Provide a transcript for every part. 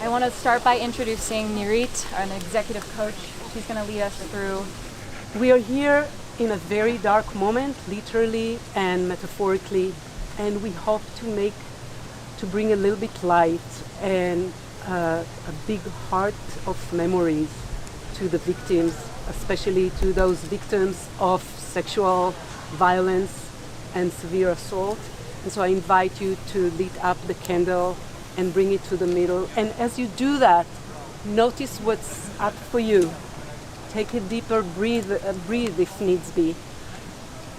I want to start by introducing Nirit, an executive coach. She's going to lead us through. We are here in a very dark moment, literally and metaphorically, and we hope to bring a little bit light and a big heart of memories to the victims, especially to those victims of sexual violence and severe assault. And so I invite you to lit up the candle and bring it to the middle. And as you do that, notice what's up for you. Take a deeper breathe if needs be.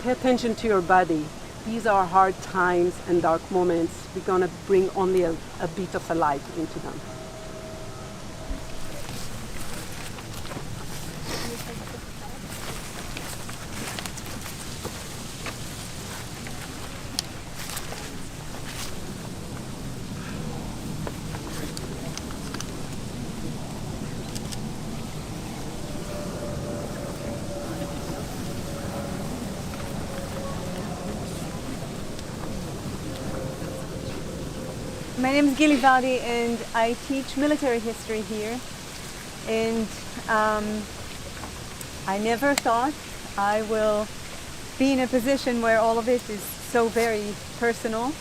Pay attention to your body. These are hard times and dark moments. We're gonna bring only a bit of a light into them. My name is Gili Vardi and I teach military history here, and I never thought I will be in a position where all of it is so very personal.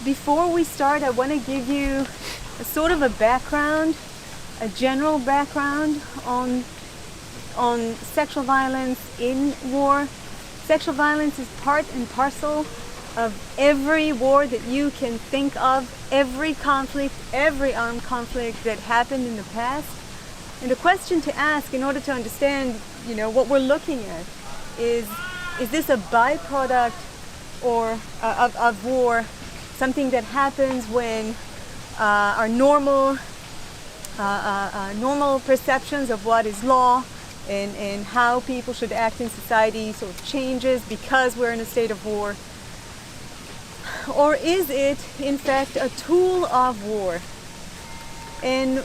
Before we start, I want to give you a sort of a background, a general background on sexual violence in war. Sexual violence is part and parcel of every war that you can think of, every conflict, every armed conflict that happened in the past. And the question to ask in order to understand, what we're looking at is this a byproduct of war, something that happens when our normal perceptions of what is law and how people should act in society sort of changes because we're in a state of war? Or is it, in fact, a tool of war? And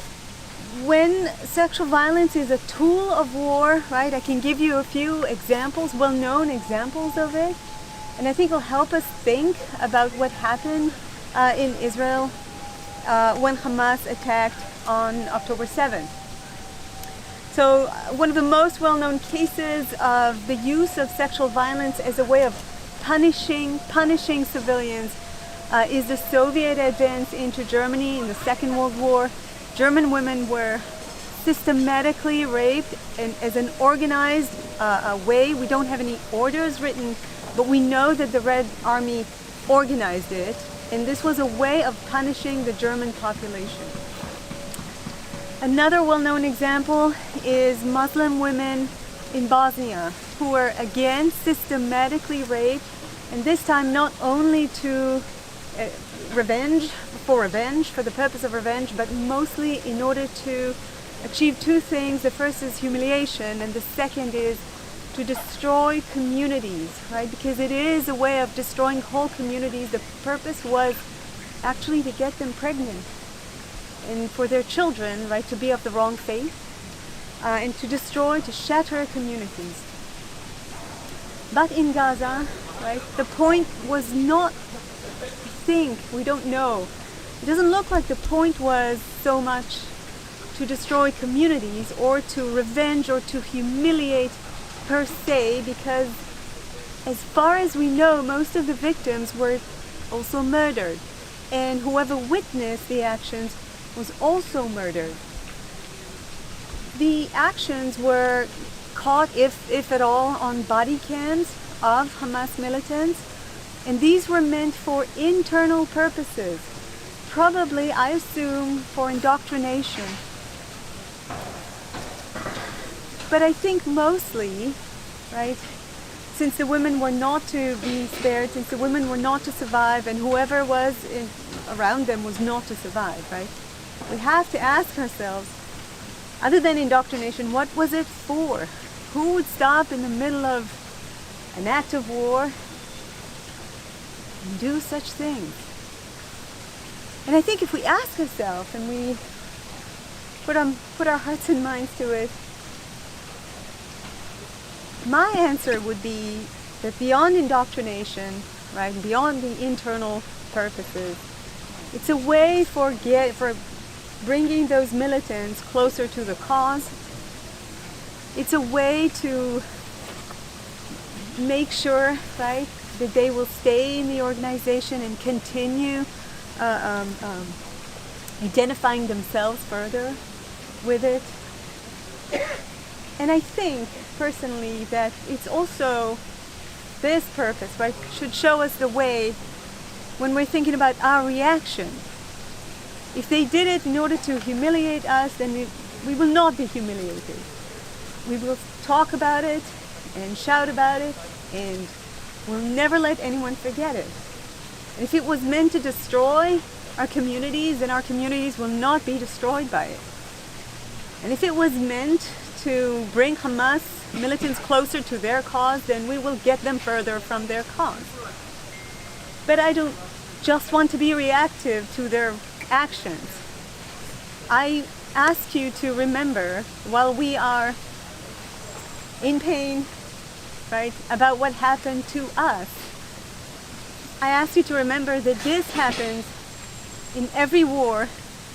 when sexual violence is a tool of war, right, I can give you a few examples, well-known examples of it, and I think it'll help us think about what happened in Israel when Hamas attacked on October 7th. So one of the most well-known cases of the use of sexual violence as a way of punishing civilians is the Soviet advance into Germany in the Second World War. German women were systematically raped and as an organized way. We don't have any orders written, but we know that the Red Army organized it, and this was a way of punishing the German population. Another well-known example is Muslim women in Bosnia who were again systematically raped, and this time not only to for the purpose of revenge, but mostly in order to achieve two things. The first is humiliation, and the second is to destroy communities, right? Because it is a way of destroying whole communities. The purpose was actually to get them pregnant and for their children, right, to be of the wrong faith, and to shatter communities. But in Gaza, right, the point was not, we don't know. It doesn't look like the point was so much to destroy communities or to revenge or to humiliate per se, because as far as we know, most of the victims were also murdered, and whoever witnessed the actions was also murdered. The actions were caught, if at all, on body cams of Hamas militants, and these were meant for internal purposes, probably, I assume, for indoctrination. But I think mostly, right, since the women were not to be spared, since the women were not to survive, and whoever was around them was not to survive, right? We have to ask ourselves, other than indoctrination, what was it for? Who would stop in the middle of an act of war and do such things? And I think if we ask ourselves and we put our hearts and minds to it, my answer would be that beyond indoctrination, right, beyond the internal purposes, It's a way for bringing those militants closer to the cause. It's a way to make sure, right, that they will stay in the organization and continue identifying themselves further with it. And I think personally that it's also this purpose, right, should show us the way when we're thinking about our reaction. If they did it in order to humiliate us, then we will not be humiliated. We will talk about it and shout about it, and we'll never let anyone forget it. And if it was meant to destroy our communities, then our communities will not be destroyed by it. And if it was meant to bring Hamas militants closer to their cause, then we will get them further from their cause. But I don't just want to be reactive to their actions. I ask you to remember, while we are in pain, right, about what happened to us, I ask you to remember that this happens in every war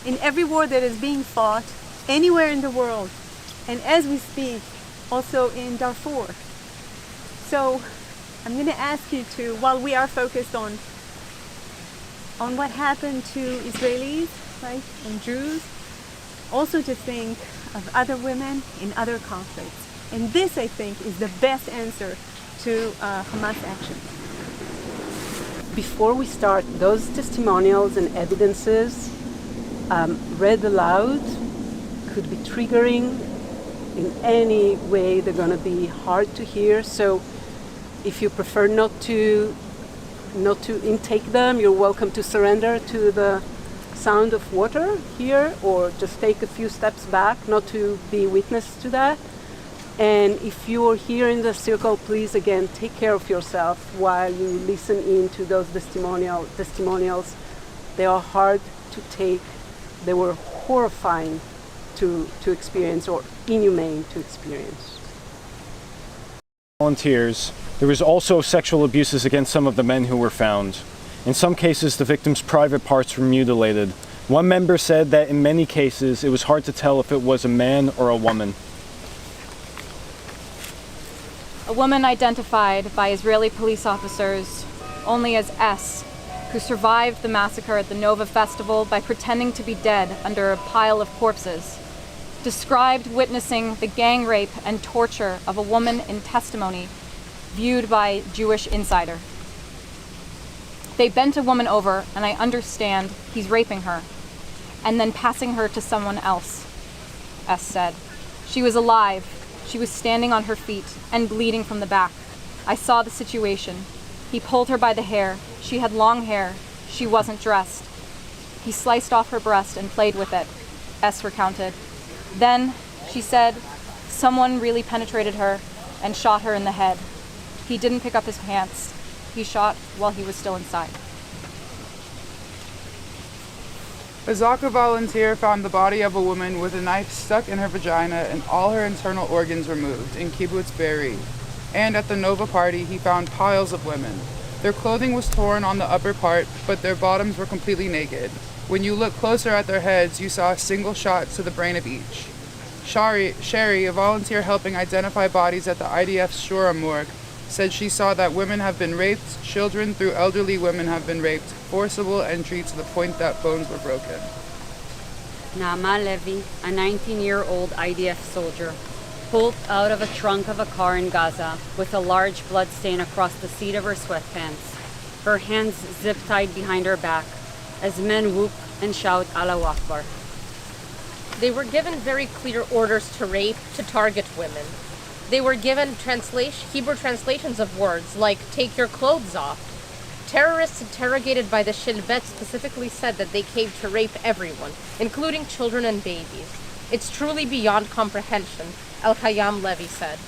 that is being fought anywhere in the world, and as we speak, also in Darfur. So I'm going to ask you to, while we are focused on what happened to Israelis, right, and Jews, also to think of other women in other conflicts. And this, I think, is the best answer to Hamas action. Before we start, those testimonials and evidences read aloud could be triggering in any way. They're going to be hard to hear. So if you prefer not to intake them, you're welcome to surrender to the sound of water here, or just take a few steps back, not to be witness to that. And if you're here in the circle, please again take care of yourself while you listen in to those testimonials. They are hard to take. They were horrifying to experience, or inhumane to experience. Volunteers, there was also sexual abuses against some of the men who were found. In some cases, the victims' private parts were mutilated. One member said that in many cases, it was hard to tell if it was a man or a woman. A woman identified by Israeli police officers only as S, who survived the massacre at the Nova Festival by pretending to be dead under a pile of corpses, described witnessing the gang rape and torture of a woman in testimony viewed by Jewish Insider. They bent a woman over, and I understand he's raping her, and then passing her to someone else, S said. She was alive. She was standing on her feet and bleeding from the back. I saw the situation. He pulled her by the hair. She had long hair. She wasn't dressed. He sliced off her breast and played with it, S recounted. Then, she said, someone really penetrated her and shot her in the head. He didn't pick up his pants. He shot while he was still inside. A Zaka volunteer found the body of a woman with a knife stuck in her vagina and all her internal organs removed in Kibbutz Be'eri. And at the Nova party, he found piles of women. Their clothing was torn on the upper part, but their bottoms were completely naked. When you look closer at their heads, you saw a single shot to the brain of each. Sherry, a volunteer helping identify bodies at the IDF's Shura morgue, said she saw that women have been raped, children through elderly women have been raped, forcible entry to the point that bones were broken. Naama Levy, a 19-year-old IDF soldier, pulled out of a trunk of a car in Gaza with a large blood stain across the seat of her sweatpants, her hands zip-tied behind her back, as men whoop and shout Allahu Akbar. They were given very clear orders to rape, to target women. They were given Hebrew translations of words like, take your clothes off. Terrorists interrogated by the Shin Bet specifically said that they came to rape everyone, including children and babies. It's truly beyond comprehension, El-Hayam Levy said.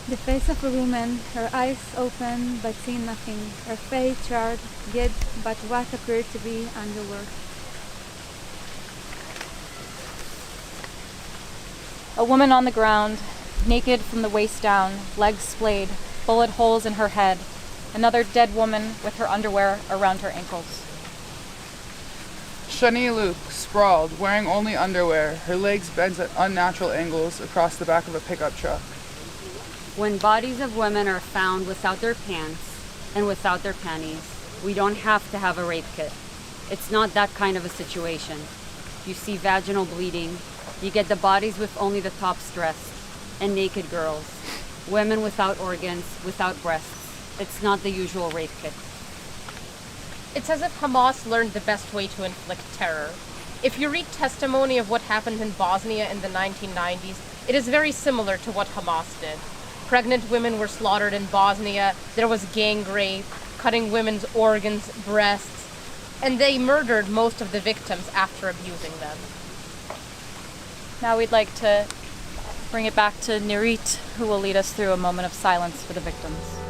The face of a woman, her eyes open but seeing nothing, her face charred, yet but what appeared to be underwork. A woman on the ground, naked from the waist down, legs splayed, bullet holes in her head. Another dead woman with her underwear around her ankles. Shani Luke, sprawled, wearing only underwear, her legs bent at unnatural angles across the back of a pickup truck. When bodies of women are found without their pants and without their panties, we don't have to have a rape kit. It's not that kind of a situation. You see vaginal bleeding, you get the bodies with only the tops dressed, and naked girls, women without organs, without breasts. It's not the usual rape kit. It's as if Hamas learned the best way to inflict terror. If you read testimony of what happened in Bosnia in the 1990s, it is very similar to what Hamas did. Pregnant women were slaughtered in Bosnia, there was gang rape, cutting women's organs, breasts, and they murdered most of the victims after abusing them. Now we'd like to bring it back to Nirit, who will lead us through a moment of silence for the victims.